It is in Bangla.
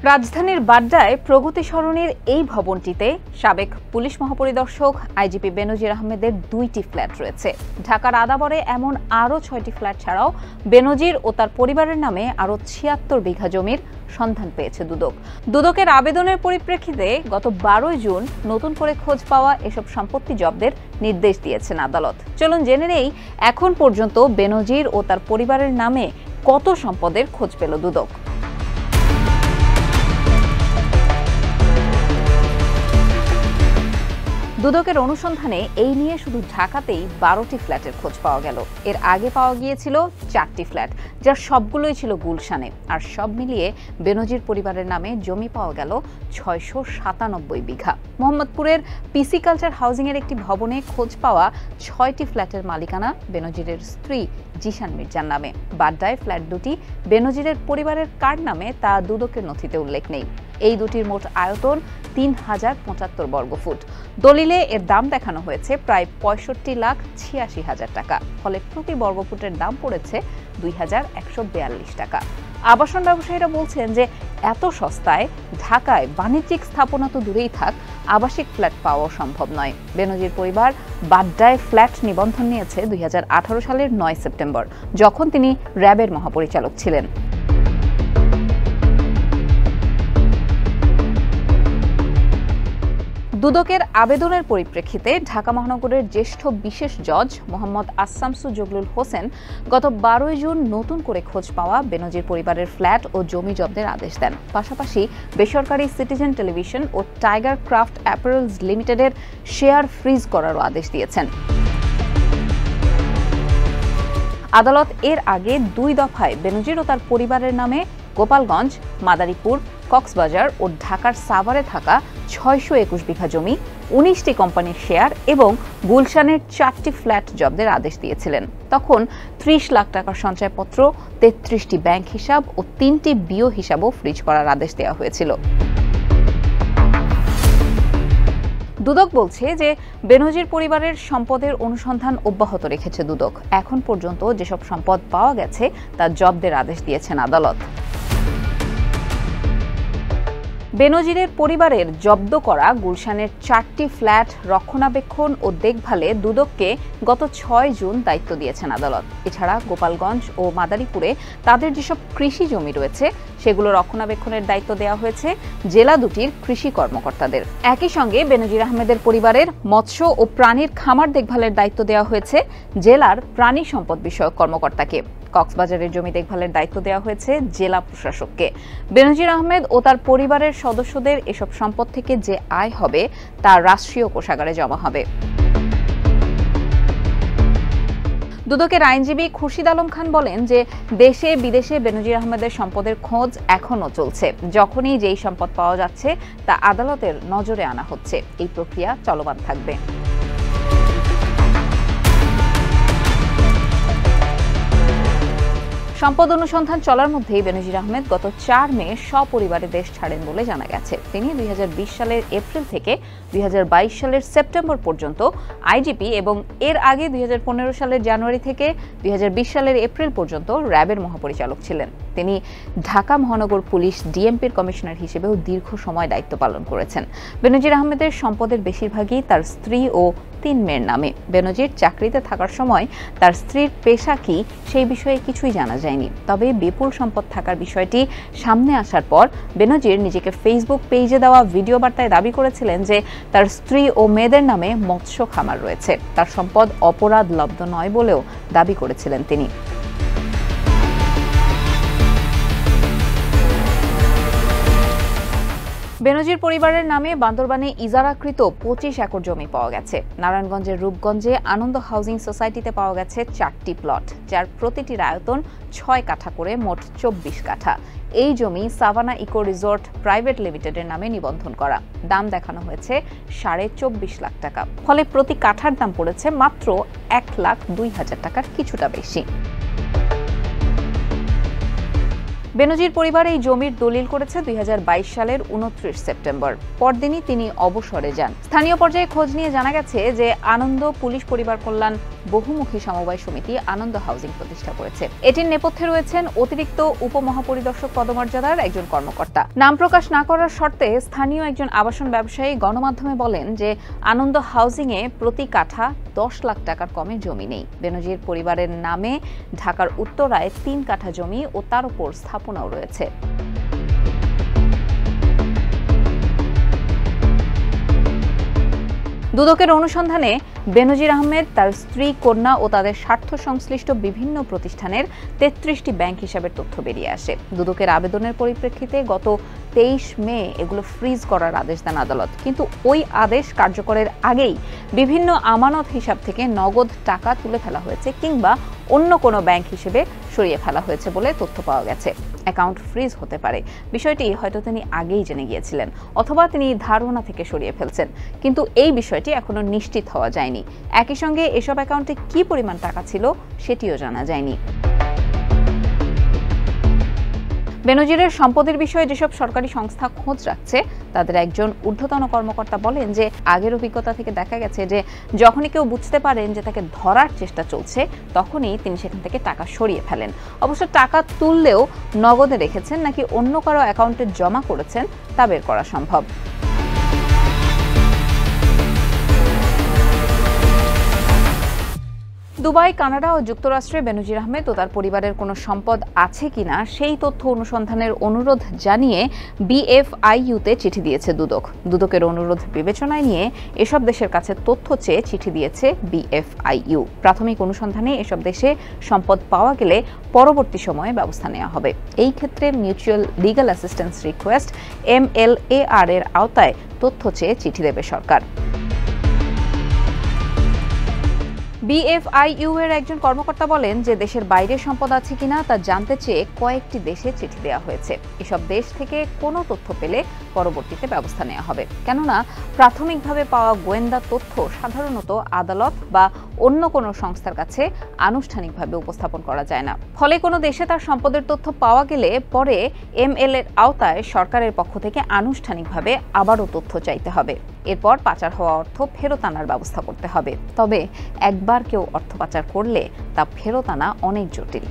রাজধানীর বাড্ডায় প্রগতি সরণির এই ভবনটিতে সাবেক পুলিশ মহাপরিদর্শক আইজিপি বেনজির আহমেদের 2টি ফ্ল্যাট রয়েছে। ঢাকার আদাবরে এমন আরও 6টি ফ্ল্যাট ছাড়াও বেনজির ও তার পরিবারের নামে আরও 76 বিঘা জমির সন্ধান পেয়েছে দুদক। দুদকের আবেদনের পরিপ্রেক্ষিতে গত 12 জুন নতুন করে খোঁজ পাওয়া এসব সম্পত্তি জব্দের নির্দেশ দিয়েছেন আদালত। চলুন জেনে নেই এখন পর্যন্ত বেনজির ও তার পরিবারের নামে কত সম্পদের খোঁজ পেল দুদক। দুদকের অনুসন্ধানে এই নিয়ে শুধু ঢাকাতেই 12টি ফ্ল্যাটের খোঁজ পাওয়া গেল। এর আগে পাওয়া গিয়েছিল 4টি ফ্ল্যাট, যার সবগুলোই ছিল গুলশানে। আর সব মিলিয়ে বেনজির পরিবারের নামে জমি পাওয়া গেল 697 বিঘা। মোহাম্মদপুরের পিসি কালচার হাউজিংয়ের একটি ভবনে খোঁজ পাওয়া 6টি ফ্ল্যাটের মালিকানা বেনজিরের স্ত্রী জিশান মির্জার নামে। বাড্ডায় ফ্ল্যাট দুটি বেনজিরের পরিবারের কার নামে তা দুদকের নথিতে উল্লেখ নেই। এই দুটির মোট আয়তন 3075 বর্গফুট। দলিলে এর দাম দেখানো হয়েছে প্রায় 65,86,000 টাকা। ফলে প্রতি বর্গফুটের দাম পড়েছে 2,142 টাকা। আবাসন ব্যবসায়ীরা বলছেন যে এত সস্তায় ঢাকায় বাণিজ্যিক স্থাপনা তো দূরেই থাক, আবাসিক ফ্ল্যাট পাওয়া সম্ভব নয়। বেনজির পরিবার বাড্ডায় ফ্ল্যাট নিবন্ধন নিয়েছে 2018 সালের 9 সেপ্টেম্বর, যখন তিনি র্যাবের মহাপরিচালক ছিলেন। দুদকের আবেদনের পরিপ্রেক্ষিতে ঢাকা মহানগরের জ্যেষ্ঠ বিশেষ জজ মোহাম্মদ আসামসু জগলুল হোসেন গত 12 জুন নতুন করে খোঁজ পাওয়া বেনজির পরিবারের ফ্ল্যাট ও জমি জব্দের আদেশ দেন। পাশাপাশি বেসরকারি সিটিজেন টেলিভিশন ও টাইগার ক্রাফট অ্যাপারেলস লিমিটেডের শেয়ার ফ্রিজ করারও আদেশ দিয়েছেন। আদালত এর আগে 2 দফায় বেনজির ও তার পরিবারের নামে গোপালগঞ্জ, মাদারীপুর, কক্সবাজার ও ঢাকার সাভারে থাকা 621 বিঘা জমি, 19টি কোম্পানির শেয়ার এবং গুলশানের 4টি ফ্ল্যাট জব্দের আদেশ দিয়েছিলেন। তখন 30 লাখ টাকার সঞ্চয়পত্র, 33টি ব্যাংক হিসাব ও 3টি বিও হিসাবও ফ্রিজ করার আদেশ দেওয়া হয়েছিল। দুদক বলছে যে বেনজির পরিবারের সম্পদের অনুসন্ধান অব্যাহত রেখেছে দুদক। এখন পর্যন্ত যেসব সম্পদ পাওয়া গেছে তা জব্দের আদেশ দিয়েছেন আদালত। বেনজিরের পরিবারের জব্দ করা গুলশানের 4টি ফ্ল্যাট রক্ষণাবেক্ষণ ও দেখভালে দুদককে গত 6 জুন দায়িত্ব দিয়েছেন আদালত। এছাড়া গোপালগঞ্জ ও মাদারীপুরে তাদের যেসব কৃষি জমি রয়েছে সেগুলো রক্ষণাবেক্ষণের দায়িত্ব দেওয়া হয়েছে জেলা দুটির কৃষি কর্মকর্তাদের। একই সঙ্গে বেনজির আহমেদের পরিবারের মৎস্য ও প্রাণীর খামার দেখভালের দায়িত্ব দেওয়া হয়েছে জেলার প্রাণী সম্পদ বিষয়ক কর্মকর্তাকে। কক্সবাজারের জমি দেখভালের দায়িত্ব দেওয়া হয়েছে জেলা প্রশাসককে। বেনজির আহমেদ ও তার পরিবারের সদস্যদের এসব সম্পদ থেকে যে আয় হবে তা রাষ্ট্রীয় কোষাগারে জমা হবে। দুদকের আইনজীবী খুরশিদ আলম খান বলেন যে দেশে বিদেশে বেনজির আহমেদের সম্পদের খোঁজ এখনও চলছে। যখনই যেই সম্পদ পাওয়া যাচ্ছে তা আদালতের নজরে আনা হচ্ছে। এই প্রক্রিয়া চলমান থাকবে। সম্পদ অনুসন্ধান চলার মধ্যেই বেনজির আহমেদ গত 4 মে সপরিবারে দেশ ছাড়েন বলে জানা গেছে। তিনি 2020 সালের এপ্রিল থেকে 2022 সালের সেপ্টেম্বর পর্যন্ত আইজিপি এবং এর আগে 2015 সালের জানুয়ারি থেকে 2020 সালের এপ্রিল পর্যন্ত র্যাবের মহাপরিচালক ছিলেন। তিনি ঢাকা মহানগর পুলিশ ডিএমপির কমিশনার হিসেবেও দীর্ঘ সময় দায়িত্ব পালন করেছেন। বেনজির আহমেদের সম্পদের বেশিরভাগই তার স্ত্রী ও 3 মেয়ের নামে। বেনজির চাকরিতে থাকার সময় তার স্ত্রীর পেশা কি সেই বিষয়ে কিছুই জানা যায়নি। তবে বিপুল সম্পদ থাকার বিষয়টি সামনে আসার পর বেনজির নিজেকে ফেসবুক পেজে দেওয়া ভিডিও বার্তায় দাবি করেছিলেন যে তার স্ত্রী ও মেয়েদের নামে মৎস্য খামার রয়েছে। তার সম্পদ অপরাধ লব্ধ নয় বলেও দাবি করেছিলেন তিনি। বেনজির পরিবারের নামে বান্দরবানে ইজারাকৃত 25 একর জমি পাওয়া গেছে। নারায়ণগঞ্জের রূপগঞ্জে আনন্দ হাউজিং সোসাইটিতে পাওয়া গেছে 4টি প্লট, যার প্রতিটির আয়তন 6 কাঠা করে মোট 24 কাঠা। এই জমি সাভানা ইকো রিসোর্ট প্রাইভেট লিমিটেডের নামে নিবন্ধন করা। দাম দেখানো হয়েছে 24.5 লাখ টাকা। ফলে প্রতি কাঠার দাম পড়েছে মাত্র 1,02,000 টাকার কিছুটা বেশি। বেনজির পরিবার এই জমির দলিল করেছে 2022 সালের 29 সেপ্টেম্বর। পরদিনই তিনি অবসরে যান। স্থানীয় পর্যায়ে খোঁজ নিয়ে জানা গেছে যে আনন্দ পুলিশ পরিবার কল্যাণ বহুমুখী সমবায় সমিতি আনন্দ হাউজিং প্রতিষ্ঠা করেছে। এটির নেপথ্যে রয়েছেন অতিরিক্ত উপমহাপরিদর্শক পদমর্যাদার একজন কর্মকর্তা। নাম প্রকাশ না করার শর্তে স্থানীয় একজন আবাসন ব্যবসায়ী গণমাধ্যমে বলেন যে আনন্দ হাউজিংয়ে প্রতি কাঠা 10 লাখ টাকার কমে জমি নেই। বেনজির পরিবারের নামে ঢাকার উত্তরায় 3 কাঠা জমি ও তার উপর স্থাপনাও রয়েছে। দুদকের অনুসন্ধানে বেনজির আহমেদ, তার স্ত্রী, কন্যা ও তাদের স্বার্থ সংশ্লিষ্ট বিভিন্ন প্রতিষ্ঠানের 33টি ব্যাংক হিসাবের তথ্য বেরিয়ে আসে। দুদকের আবেদনের পরিপ্রেক্ষিতে গত 23 মে এগুলো ফ্রিজ করার আদেশ দেন আদালত। কিন্তু ওই আদেশ কার্যকরের আগেই বিভিন্ন আমানত হিসাব থেকে নগদ টাকা তুলে ফেলা হয়েছে কিংবা অন্য কোনো ব্যাংক হিসেবে সরিয়ে ফেলা হয়েছে বলে তথ্য পাওয়া গেছে। অ্যাকাউন্ট ফ্রিজ হতে পারে, বিষয়টি হয়তো তিনি আগেই জেনে গিয়েছিলেন, অথবা তিনি ধারণা থেকে সরিয়ে ফেলছেন, কিন্তু এই বিষয়টি এখনো নিশ্চিত হওয়া যায়নি। একই সঙ্গে এসব অ্যাকাউন্টে কি পরিমাণ টাকা ছিল সেটিও জানা যায়নি। বেনজিরের সম্পদের বিষয়ে যেসব সরকারি সংস্থা খোঁজ রাখছে তাদের একজন ঊর্ধ্বতন কর্মকর্তা বলেন যে আগের অভিজ্ঞতা থেকে দেখা গেছে যে যখনই কেউ বুঝতে পারেন যে তাকে ধরার চেষ্টা চলছে তখনই তিনি সেখান থেকে টাকা সরিয়ে ফেলেন। অবশ্য টাকা তুললেও নগদে রেখেছেন নাকি অন্য কারো অ্যাকাউন্টে জমা করেছেন তা বের করা সম্ভব। দুবাই, কানাডা ও যুক্তরাষ্ট্রে বেনজির আহমেদ ও তার পরিবারের কোনো সম্পদ আছে কিনা সেই তথ্য অনুসন্ধানের অনুরোধ জানিয়ে বিএফআইইউতে চিঠি দিয়েছে দুদক। দুদকের অনুরোধ বিবেচনায় নিয়ে এসব দেশের কাছে তথ্য চেয়ে চিঠি দিয়েছে বিএফআইইউ। প্রাথমিক অনুসন্ধানে এসব দেশে সম্পদ পাওয়া গেলে পরবর্তী সময়ে ব্যবস্থা নেওয়া হবে। এই ক্ষেত্রে mutual legal assistance request MLAR এর আওতায় তথ্য চেয়ে চিঠি দেবে সরকার। বিএফআইইউ এর একজন কর্মকর্তা বলেন যে দেশের বাইরে সম্পদ আছে কিনা তা জানতে চেয়ে কয়েকটি দেশে চিঠি দেওয়া হয়েছে। এসব দেশ থেকে কোনো তথ্য পেলে পরবর্তীতে ব্যবস্থা নেওয়া হবে, কেননা প্রাথমিকভাবে পাওয়া গোয়েন্দা তথ্য সাধারণত আদালত বা অন্য কোনো সংস্থার কাছে আনুষ্ঠানিকভাবে উপস্থাপন করা যায় না। ফলে কোনো দেশে তার সম্পদের তথ্য পাওয়া গেলে পরে ML এর আওতায় সরকারের পক্ষ থেকে আনুষ্ঠানিকভাবে আবারও তথ্য চাইতে হবে। এরপর পাচার হওয়া অর্থ ফেরত আনার ব্যবস্থা করতে হবে। তবে একবার কেউ অর্থ পাচার করলে তা ফেরত আনা অনেক জটিল।